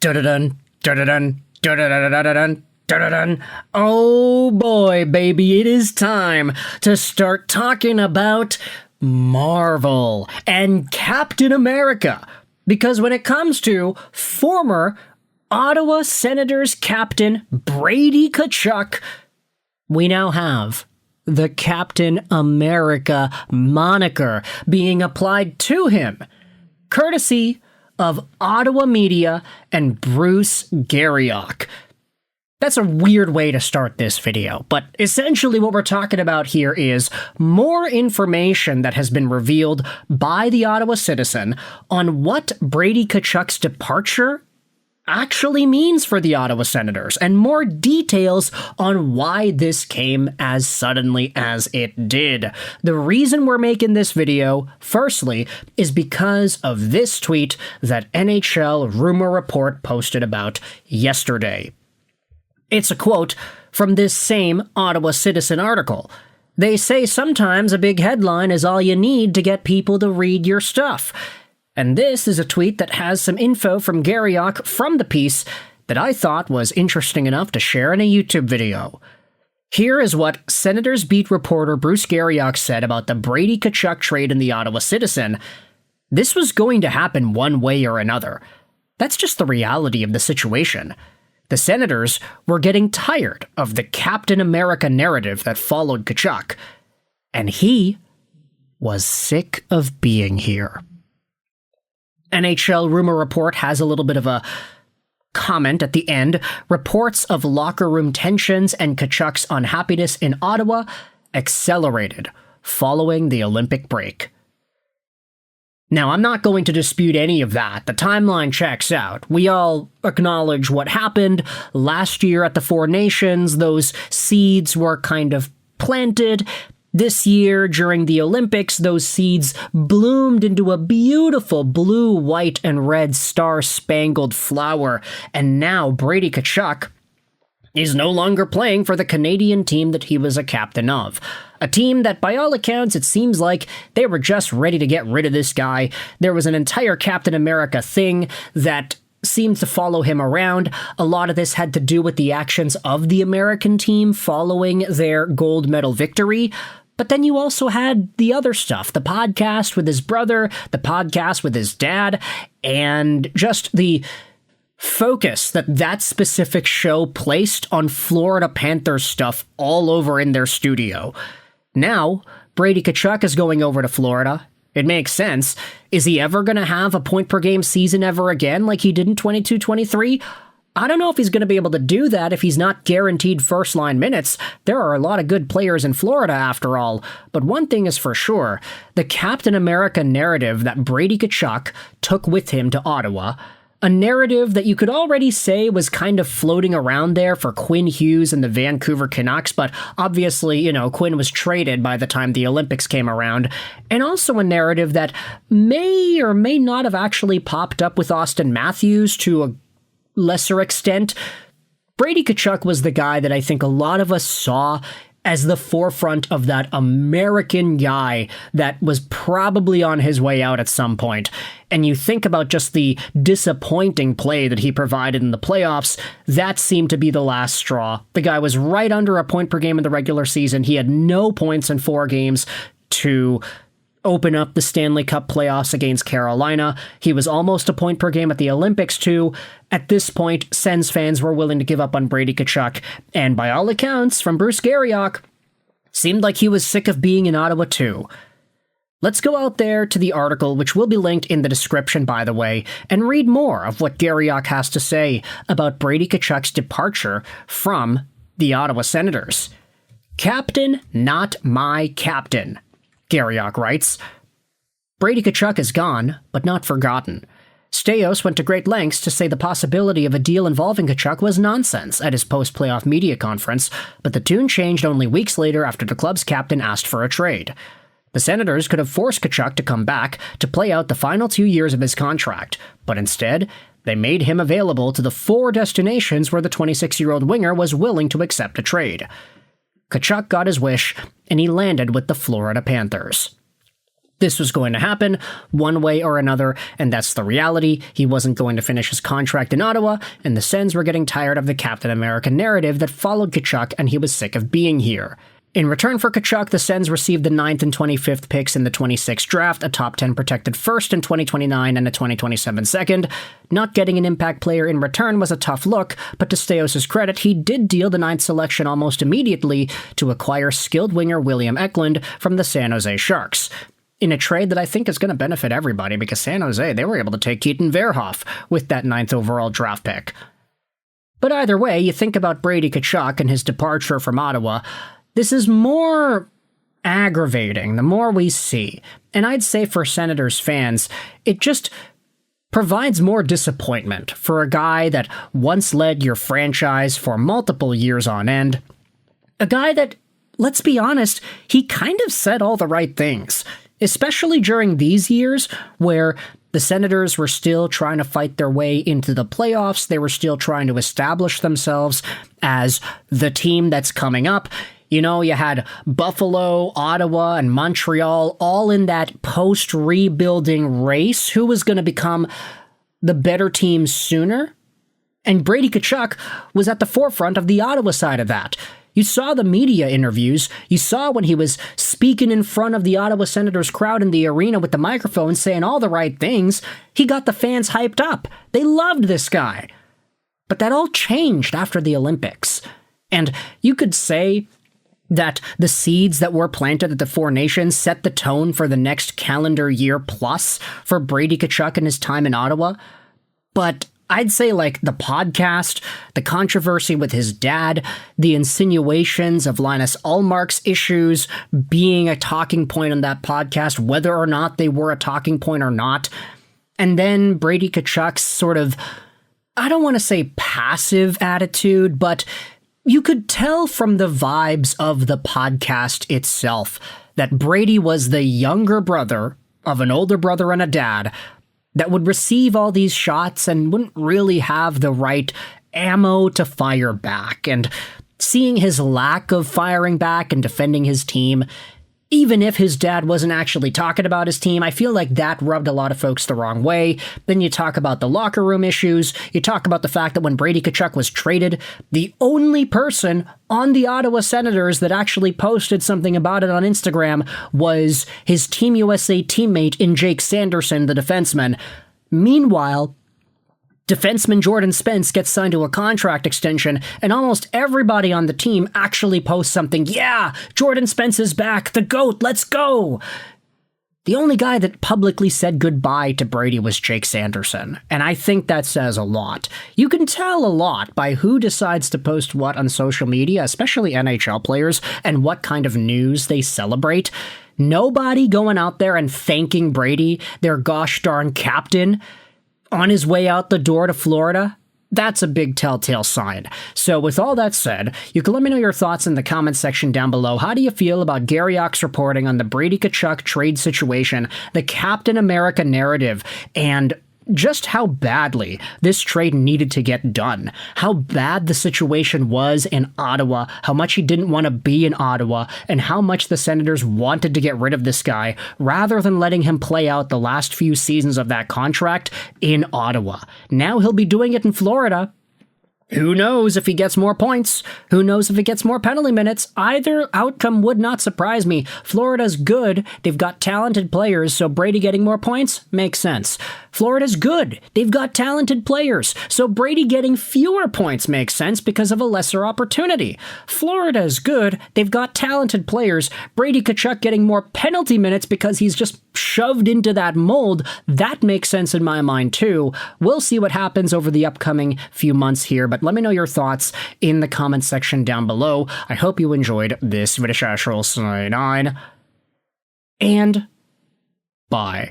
Dun-dun-dun, dun-dun-dun, dun-dun-dun-dun-dun, dun-dun-dun. Oh boy, baby, it is time to start talking about Marvel and Captain America. Because when it comes to former Ottawa Senators captain Brady Tkachuk, we now have the Captain America moniker being applied to him, courtesy of Ottawa media and Bruce Garriock. That's a weird way to start this video, but essentially what we're talking about here is more information that has been revealed by the Ottawa Citizen on what Brady Tkachuk's departure actually means for the Ottawa Senators, and more details on why this came as suddenly as it did. The reason we're making this video, firstly, is because of this tweet that NHL Rumor Report posted about yesterday. It's a quote from this same Ottawa Citizen article. They say sometimes a big headline is all you need to get people to read your stuff. And this is a tweet that has some info from Garriock from the piece that I thought was interesting enough to share in a YouTube video. Here is what Senators beat reporter Bruce Garriock said about the Brady Tkachuk trade in the Ottawa Citizen. This was going to happen one way or another. That's just the reality of the situation. The Senators were getting tired of the Captain America narrative that followed Tkachuk, and he was sick of being here. NHL Rumor Report has a little bit of a comment at the end. Reports of locker room tensions and Tkachuk's unhappiness in Ottawa accelerated following the Olympic break. Now, I'm not going to dispute any of that. The timeline checks out. We all acknowledge what happened last year at the Four Nations. Those seeds were kind of planted. This year, during the Olympics, those seeds bloomed into a beautiful blue, white, and red star-spangled flower, and now Brady Tkachuk is no longer playing for the Canadian team that he was a captain of. A team that, by all accounts, it seems like they were just ready to get rid of this guy. There was an entire Captain America thing that seems to follow him around. A lot of this had to do with the actions of the American team following their gold medal victory. But then you also had the other stuff, the podcast with his brother, the podcast with his dad, and just the focus that specific show placed on Florida Panthers stuff all over in their studio. Now, Brady Tkachuk is going over to Florida. It makes sense. Is he ever going to have a point-per-game season ever again like he did in 22-23? I don't know if he's going to be able to do that if he's not guaranteed first-line minutes. There are a lot of good players in Florida, after all. But one thing is for sure, the Captain America narrative that Brady Tkachuk took with him to Ottawa, a narrative that you could already say was kind of floating around there for Quinn Hughes and the Vancouver Canucks, but obviously, Quinn was traded by the time the Olympics came around, and also a narrative that may or may not have actually popped up with Austin Matthews to a lesser extent. Brady Tkachuk was the guy that I think a lot of us saw as the forefront of that American guy that was probably on his way out at some point. And you think about just the disappointing play that he provided in the playoffs, that seemed to be the last straw. The guy was right under a point per game in the regular season. He had no points in 4 games to open up the Stanley Cup playoffs against Carolina. He was almost a point per game at the Olympics too. At this point, Sens fans were willing to give up on Brady Tkachuk, and by all accounts, from Bruce Garriock, seemed like he was sick of being in Ottawa too. Let's go out there to the article, which will be linked in the description, by the way, and read more of what Garriock has to say about Brady Tkachuk's departure from the Ottawa Senators. Captain, not my captain, Garriock writes. Brady Tkachuk is gone, but not forgotten. Staios went to great lengths to say the possibility of a deal involving Tkachuk was nonsense at his post-playoff media conference, but the tune changed only weeks later after the club's captain asked for a trade. The Senators could have forced Tkachuk to come back to play out the final 2 years of his contract, but instead, they made him available to the 4 destinations where the 26-year-old winger was willing to accept a trade. Tkachuk got his wish, and he landed with the Florida Panthers. This was going to happen one way or another, and that's the reality. He wasn't going to finish his contract in Ottawa, and the Sens were getting tired of the Captain America narrative that followed Tkachuk, and he was sick of being here. In return for Tkachuk, the Sens received the 9th and 25th picks in the 26th draft, a top 10 protected first in 2029 and a 2027 second. Not getting an impact player in return was a tough look, but to Staios' credit, he did deal the 9th selection almost immediately to acquire skilled winger William Eklund from the San Jose Sharks, in a trade that I think is going to benefit everybody, because San Jose, they were able to take Keaton Verhoeff with that 9th overall draft pick. But either way, you think about Brady Tkachuk and his departure from Ottawa, this is more aggravating the more we see. And I'd say for Senators fans, it just provides more disappointment for a guy that once led your franchise for multiple years on end. A guy that, let's be honest, he kind of said all the right things, especially during these years where the Senators were still trying to fight their way into the playoffs. They were still trying to establish themselves as the team that's coming up. You know, you had Buffalo, Ottawa, and Montreal all in that post-rebuilding race. Who was going to become the better team sooner? And Brady Tkachuk was at the forefront of the Ottawa side of that. You saw the media interviews. You saw when he was speaking in front of the Ottawa Senators crowd in the arena with the microphone saying all the right things. He got the fans hyped up. They loved this guy. But that all changed after the Olympics. And you could say that the seeds that were planted at the Four Nations set the tone for the next calendar year plus for Brady Tkachuk and his time in Ottawa. But I'd say, like, the podcast, the controversy with his dad, the insinuations of Linus Ullmark's issues being a talking point on that podcast, whether or not they were a talking point or not, and then Brady Tkachuk's sort of, I don't want to say passive attitude, but you could tell from the vibes of the podcast itself that Brady was the younger brother of an older brother and a dad that would receive all these shots and wouldn't really have the right ammo to fire back. And seeing his lack of firing back and defending his team, even if his dad wasn't actually talking about his team, I feel like that rubbed a lot of folks the wrong way. Then you talk about the locker room issues. You talk about the fact that when Brady Tkachuk was traded, the only person on the Ottawa Senators that actually posted something about it on Instagram was his Team USA teammate in Jake Sanderson, the defenseman. Meanwhile, defenseman Jordan Spence gets signed to a contract extension, and almost everybody on the team actually posts something. Yeah, Jordan Spence is back, the GOAT, let's go! The only guy that publicly said goodbye to Brady was Jake Sanderson, and I think that says a lot. You can tell a lot by who decides to post what on social media, especially NHL players, and what kind of news they celebrate. Nobody going out there and thanking Brady, their gosh darn captain, on his way out the door to Florida. That's a big telltale sign. So with all that said, you can let me know your thoughts in the comments section down below. How do you feel about Gary Ock's reporting on the Brady Tkachuk trade situation, the Captain America narrative, and just how badly this trade needed to get done, how bad the situation was in Ottawa, how much he didn't want to be in Ottawa, and how much the Senators wanted to get rid of this guy rather than letting him play out the last few seasons of that contract in Ottawa. Now he'll be doing it in Florida. Who knows if he gets more points? Who knows if he gets more penalty minutes? Either outcome would not surprise me. Florida's good. They've got talented players, so Brady getting more points makes sense. Florida's good. They've got talented players, so Brady getting fewer points makes sense because of a lesser opportunity. Florida's good. They've got talented players. Brady Tkachuk getting more penalty minutes because he's just shoved into that mold. That makes sense in my mind too. We'll see what happens over the upcoming few months here, but let me know your thoughts in the comments section down below. I hope you enjoyed this video, and bye.